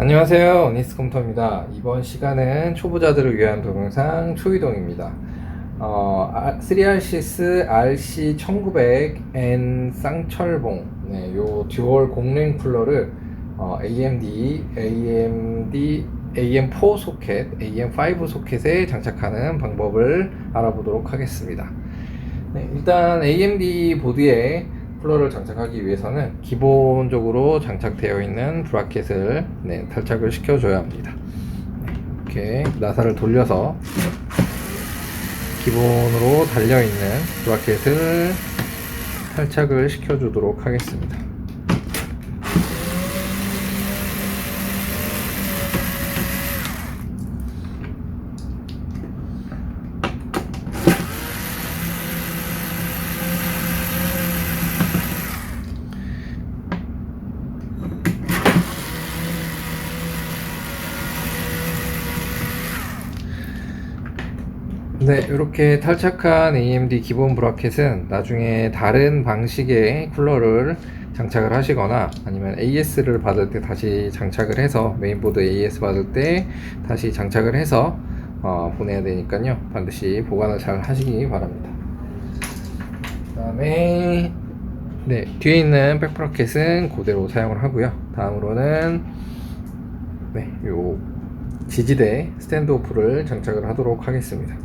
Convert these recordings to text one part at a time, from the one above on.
안녕하세요, 오니스컴퓨터입니다. 이번 시간은 초보자들을 위한 동영상 초이동입니다. 3RCS RC1900N 쌍철봉, 요 듀얼 공랭 쿨러를 AM4 소켓, AM5 소켓에 장착하는 방법을 알아보도록 하겠습니다. 일단 AMD 보드에 쿨러를 장착하기 위해서는 기본적으로 장착되어 있는 브라켓을 탈착을 시켜줘야 합니다. 이렇게 나사를 돌려서 기본으로 달려있는 브라켓을 탈착을 시켜주도록 하겠습니다. 이렇게 탈착한 AMD 기본 브라켓은 나중에 다른 방식의 쿨러를 장착을 하시거나 아니면 AS를 받을 때 다시 장착을 해서 메인보드 AS 받을 때 다시 장착을 해서 보내야 되니까요, 반드시 보관을 잘 하시기 바랍니다. 그 다음에 뒤에 있는 백브라켓은 그대로 사용을 하고요. 다음으로는 요 지지대 스탠드오프를 장착을 하도록 하겠습니다.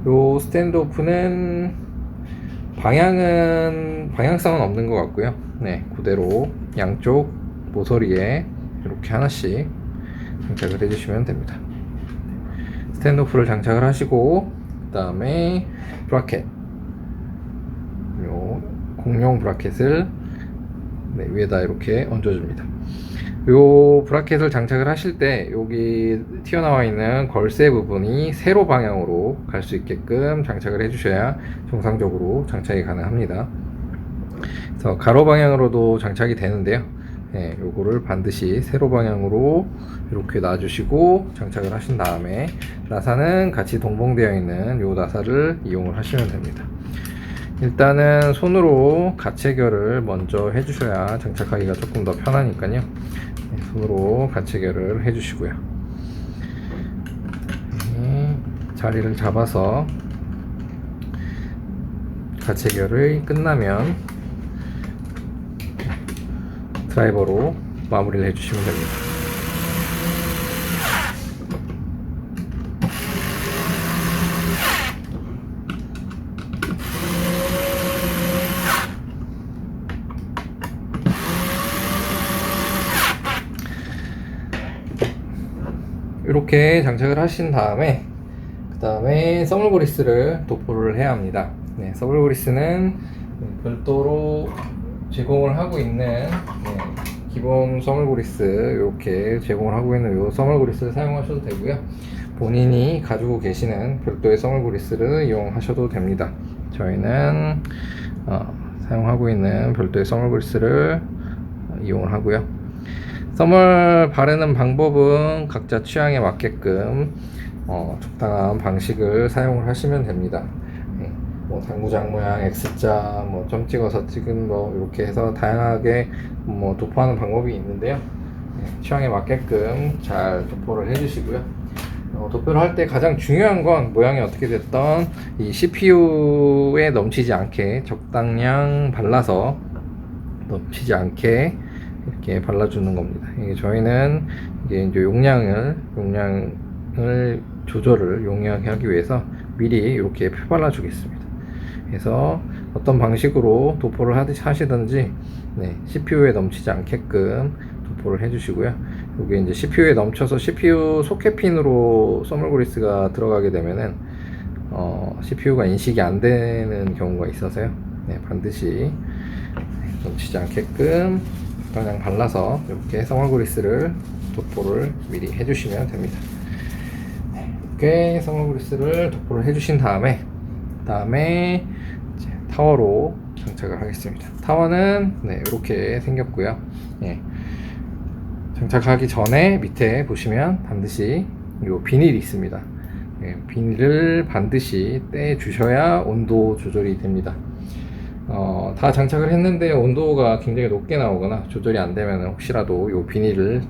요 스탠드오프는 방향성은 없는 것 같고요. 그대로 양쪽 모서리에 이렇게 하나씩 장착을 해주시면 됩니다. 스탠드오프를 장착을 하시고, 그 다음에 브라켓, 요 공룡 브라켓을 위에다 이렇게 얹어줍니다. 요 브라켓을 장착을 하실 때 여기 튀어나와 있는 걸쇠 부분이 세로 방향으로 갈 수 있게끔 장착을 해주셔야 정상적으로 장착이 가능합니다. 그래서 가로 방향으로도 장착이 되는데요, 요거를 반드시 세로 방향으로 이렇게 놔주시고 장착을 하신 다음에 나사는 같이 동봉되어 있는 요 나사를 이용을 하시면 됩니다. 일단은 손으로 가체결을 먼저 해주셔야 장착하기가 조금 더 편하니까요, 손으로 가체결을 해주시고요. 자리를 잡아서 가체결이 끝나면 드라이버로 마무리를 해주시면 됩니다. 이렇게 장착을 하신 다음에 그 다음에 서멀그리스를 도포를 해야 합니다. 서멀그리스는 별도로 제공을 하고 있는 기본 서멀그리스, 이렇게 제공을 하고 있는 요 서멀그리스를 사용하셔도 되고요, 본인이 가지고 계시는 별도의 서멀그리스를 이용하셔도 됩니다. 저희는 사용하고 있는 별도의 서멀그리스를 이용을 하고요. 썸을 바르는 방법은 각자 취향에 맞게끔 적당한 방식을 사용을 하시면 됩니다. 당구장 모양 X자, 점 찍어서 찍은 이렇게 해서 다양하게 도포하는 방법이 있는데요, 취향에 맞게끔 잘 도포를 해주시고요. 도포를 할 때 가장 중요한 건 모양이 어떻게 됐던 이 CPU에 넘치지 않게 적당량 발라서 넘치지 않게 이렇게 발라주는 겁니다. 저희는 이제 용량을 조절을 용이하게 하기 위해서 미리 이렇게 펴발라 주겠습니다. 그래서 어떤 방식으로 도포를 하시든지 CPU에 넘치지 않게끔 도포를 해주시고요. 여기 이제 CPU에 넘쳐서 CPU 소켓 핀으로 서멀그리스가 들어가게 되면은 CPU가 인식이 안 되는 경우가 있어서요. 반드시 넘치지 않게끔 그냥 발라서 이렇게 서멀그리스를 도포를 미리 해주시면 됩니다. 이렇게 서멀그리스를 도포를 해주신 다음에 타워로 장착을 하겠습니다. 타워는 이렇게 생겼고요. 장착하기 전에 밑에 보시면 반드시 이 비닐이 있습니다. 비닐을 반드시 떼 주셔야 온도 조절이 됩니다. 다 장착을 했는데 온도가 굉장히 높게 나오거나 조절이 안 되면 혹시라도 이 비닐을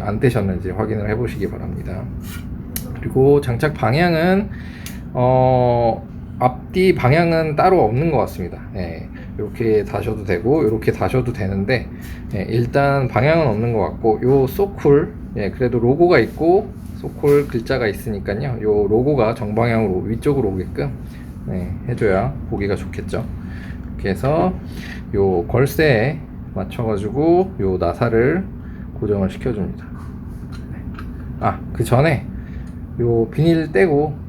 안 떼셨는지 확인을 해 보시기 바랍니다. 그리고 장착 방향은 앞뒤 방향은 따로 없는 것 같습니다. 예, 이렇게 다셔도 되고 이렇게 다셔도 되는데, 예, 일단 방향은 없는 것 같고, 요 소쿨, 예, 그래도 로고가 있고 소쿨 글자가 있으니까요, 요 로고가 정방향으로 위쪽으로 오게끔, 네, 해줘야 보기가 좋겠죠. 이렇게 해서 요 걸쇠에 맞춰가지고 요 나사를 고정을 시켜줍니다. 그 전에 요 비닐 떼고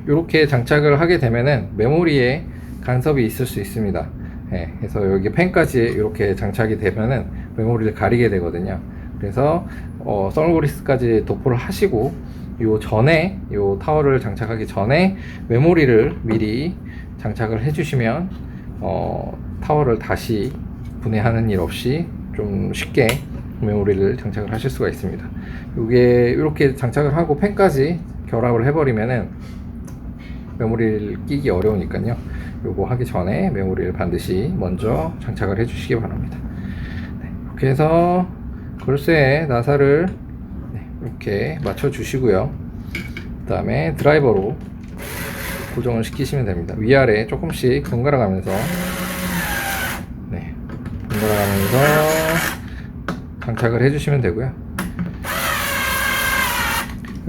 이렇게 장착을 하게 되면은 메모리에 간섭이 있을 수 있습니다. 예, 그래서 여기 펜까지 이렇게 장착이 되면은 메모리를 가리게 되거든요. 그래서 선글라스까지 도포를 하시고 요 전에 요 타워를 장착하기 전에 메모리를 미리 장착을 해주시면 타워를 다시 분해하는 일 없이 좀 쉽게 메모리를 장착을 하실 수가 있습니다. 이게 이렇게 장착을 하고 펜까지 결합을 해버리면은 메모리를 끼기 어려우니까요. 요거 하기 전에 메모리를 반드시 먼저 장착을 해주시기 바랍니다. 네, 이렇게 해서 걸쇠에 나사를 이렇게 맞춰 주시고요. 그 다음에 드라이버로 고정을 시키시면 됩니다. 위아래 조금씩 번갈아 가면서 번갈아 가면서 장착을 해주시면 되고요.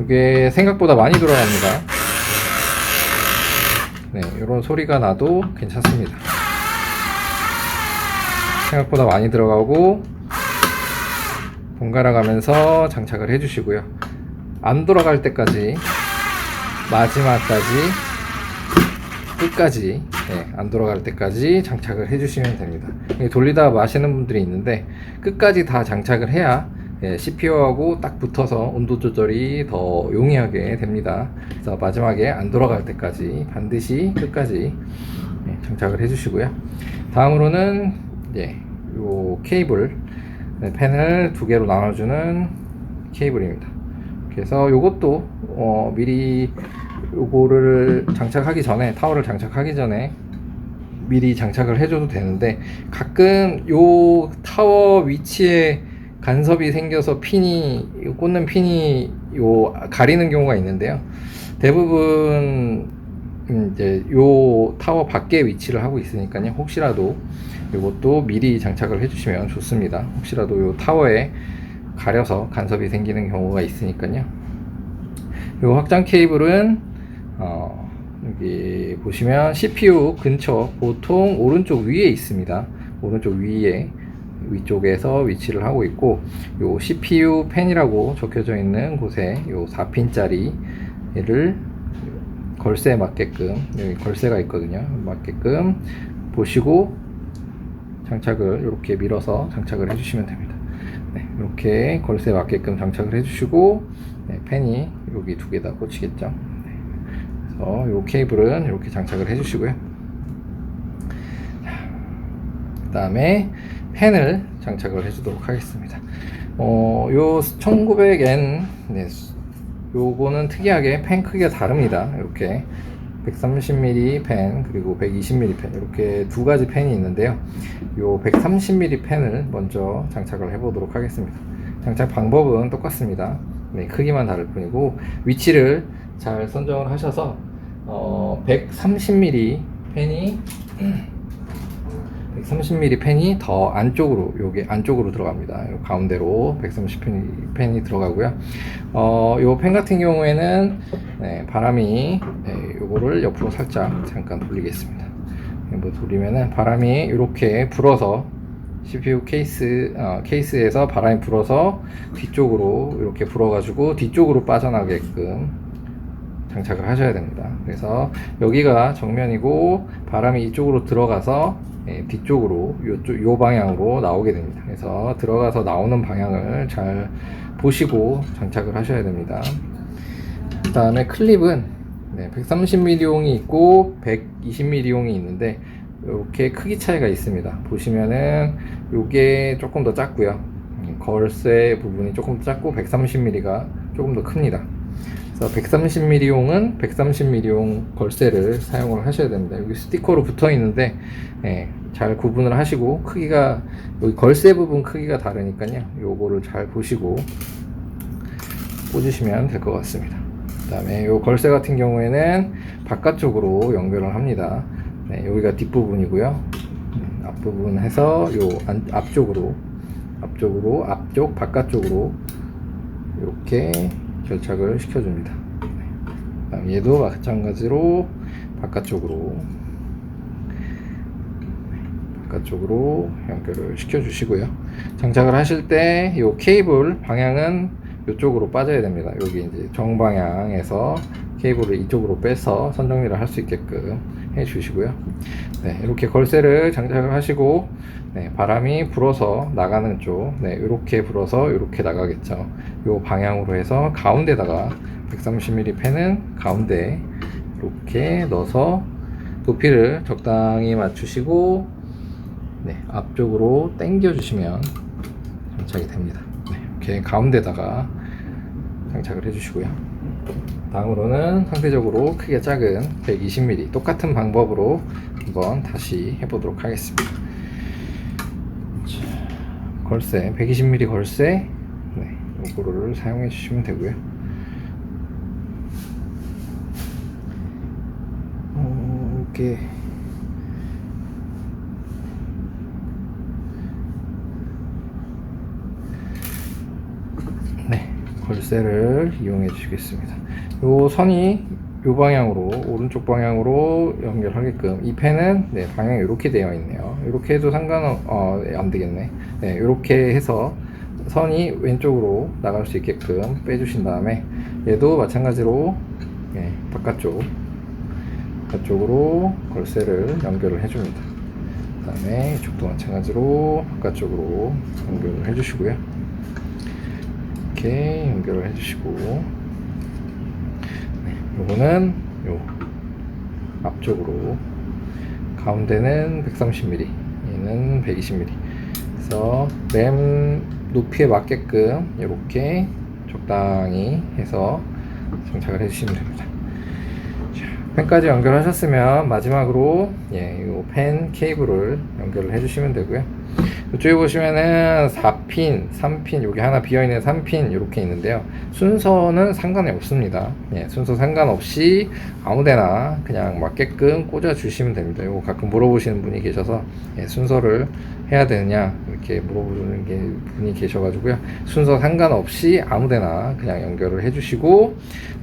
이게 생각보다 많이 들어갑니다. 네, 이런 소리가 나도 괜찮습니다. 생각보다 많이 들어가고 번갈아 가면서 장착을 해주시고요. 안 돌아갈 때까지, 마지막까지, 끝까지, 안 돌아갈 때까지 장착을 해주시면 됩니다. 돌리다 마시는 분들이 있는데 끝까지 다 장착을 해야 CPU하고 딱 붙어서 온도 조절이 더 용이하게 됩니다. 그래서 마지막에 안 돌아갈 때까지 반드시 끝까지 장착을 해주시고요. 다음으로는 요 케이블, 펜을 두 개로 나눠주는 케이블입니다. 그래서 요것도 미리 요거를 장착하기 전에, 타워를 장착하기 전에 미리 장착을 해줘도 되는데, 가끔 요 타워 위치에 간섭이 생겨서 꽂는 핀이 가리는 경우가 있는데요. 대부분 이제 요 타워 밖에 위치를 하고 있으니까요. 혹시라도 이것도 미리 장착을 해주시면 좋습니다. 혹시라도 요 타워에 가려서 간섭이 생기는 경우가 있으니까요. 요 확장 케이블은 여기 보시면 CPU 근처, 보통 오른쪽 위에 있습니다. 오른쪽 위쪽에서 위치를 하고 있고, 요 CPU 펜이라고 적혀져 있는 곳에 요 4핀짜리를 걸쇠에 맞게끔, 여기 걸쇠가 있거든요. 맞게끔 보시고 장착을 이렇게 밀어서 장착을 해주시면 됩니다. 이렇게 걸쇠에 맞게끔 장착을 해주시고, 펜이 여기 두 개 다 꽂히겠죠. 그래서 요 케이블은 이렇게 장착을 해주시고요. 그 다음에 펜을 장착을 해주도록 하겠습니다. 요 1900N, 요거는 특이하게 펜 크기가 다릅니다. 이렇게 130mm 펜, 그리고 120mm 펜, 이렇게 두 가지 펜이 있는데요. 요 130mm 펜을 먼저 장착을 해보도록 하겠습니다. 장착 방법은 똑같습니다. 크기만 다를 뿐이고, 위치를 잘 선정을 하셔서 130mm 펜이 더 안쪽으로, 여기 안쪽으로 들어갑니다. 가운데로 130mm 펜이 들어가고요. 요 펜 같은 경우에는 바람이 요거를 옆으로 살짝 잠깐 돌리겠습니다. 돌리면은 바람이 이렇게 불어서 CPU 케이스에서 바람이 불어서 뒤쪽으로 이렇게 불어가지고 뒤쪽으로 빠져나가게끔 장착을 하셔야 됩니다. 그래서 여기가 정면이고 바람이 이쪽으로 들어가서 뒤쪽으로 요 방향으로 나오게 됩니다. 그래서 들어가서 나오는 방향을 잘 보시고 장착을 하셔야 됩니다. 그 다음에 클립은 130mm용이 있고 120mm용이 있는데 이렇게 크기 차이가 있습니다. 보시면은 요게 조금 더 작고요. 걸쇠 부분이 조금 더 작고 130mm가 조금 더 큽니다. 그래서 130mm용은 130mm용 걸쇠를 사용을 하셔야 됩니다. 여기 스티커로 붙어 있는데 잘 구분을 하시고, 크기가 여기 걸쇠 부분 크기가 다르니까요, 요거를 잘 보시고 꽂으시면 될 것 같습니다. 그 다음에 요 걸쇠 같은 경우에는 바깥쪽으로 연결을 합니다. 여기가 뒷부분이고요. 앞부분 해서 요 앞쪽으로 앞쪽 바깥쪽으로 이렇게 결착을 시켜줍니다. 그다음 얘도 마찬가지로 바깥쪽으로 연결을 시켜주시고요. 장착을 하실 때 이 케이블 방향은 이쪽으로 빠져야 됩니다. 여기 이제 정방향에서 케이블을 이쪽으로 빼서 선정리를 할 수 있게끔 해주시고요. 이렇게 걸쇠를 장착을 하시고, 바람이 불어서 나가는 쪽, 이렇게 불어서 이렇게 나가겠죠. 이 방향으로 해서 가운데다가 130mm 펜은 가운데 이렇게 넣어서 높이를 적당히 맞추시고, 앞쪽으로 당겨 주시면 장착이 됩니다. 이렇게 가운데다가 장착을 해주시고요. 다음으로는 상대적으로 크게 작은 120mm 똑같은 방법으로 한번 다시 해보도록 하겠습니다. 걸쇠 120mm 걸쇠, 요거를 사용해 주시면 되고요. 이렇게 걸쇠를 이용해 주시겠습니다. 요 선이 요 방향으로, 오른쪽 방향으로 연결하게끔, 이 펜은 방향이 이렇게 되어 있네요. 이렇게 해도 안 되겠네. 이렇게 해서 선이 왼쪽으로 나갈 수 있게끔 빼주신 다음에, 얘도 마찬가지로 바깥쪽으로 걸쇠를 연결을 해줍니다. 그 다음에 이쪽도 마찬가지로 바깥쪽으로 연결을 해주시고요. 이렇게 연결을 해주시고, 요거는 요 앞쪽으로, 가운데는 130mm, 얘는 120mm. 그래서 램 높이에 맞게끔 이렇게 적당히 해서 장착을 해주시면 됩니다. 펜까지 연결하셨으면 마지막으로 이 펜 케이블을 연결을 해주시면 되고요. 이쪽에 보시면은 4핀, 3핀, 여기 하나 비어있는 3핀 이렇게 있는데요. 순서는 상관이 없습니다. 순서 상관없이 아무데나 그냥 맞게끔 꽂아 주시면 됩니다. 이거 가끔 물어보시는 분이 계셔서 순서를 해야 되느냐 이렇게 물어보는 분이 계셔가지고요. 순서 상관없이 아무데나 그냥 연결을 해주시고,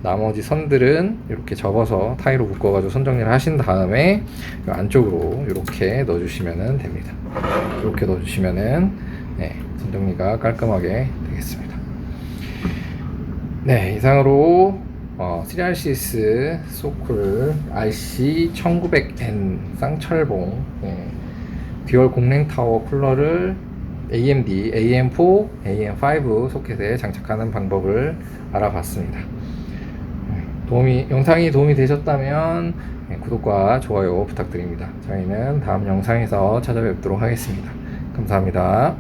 나머지 선들은 이렇게 접어서 타이로 묶어가지고 선정리를 하신 다음에 안쪽으로 이렇게 넣어주시면 됩니다. 이렇게 넣어주시면은 선정리가 깔끔하게 되겠습니다. 이상으로 3RCS 소쿨 RC1900N 쌍철봉 듀얼 공랭타워 쿨러를 AMD, AM4, AM5 소켓에 장착하는 방법을 알아봤습니다. 영상이 도움이 되셨다면 구독과 좋아요 부탁드립니다. 저희는 다음 영상에서 찾아뵙도록 하겠습니다. 감사합니다.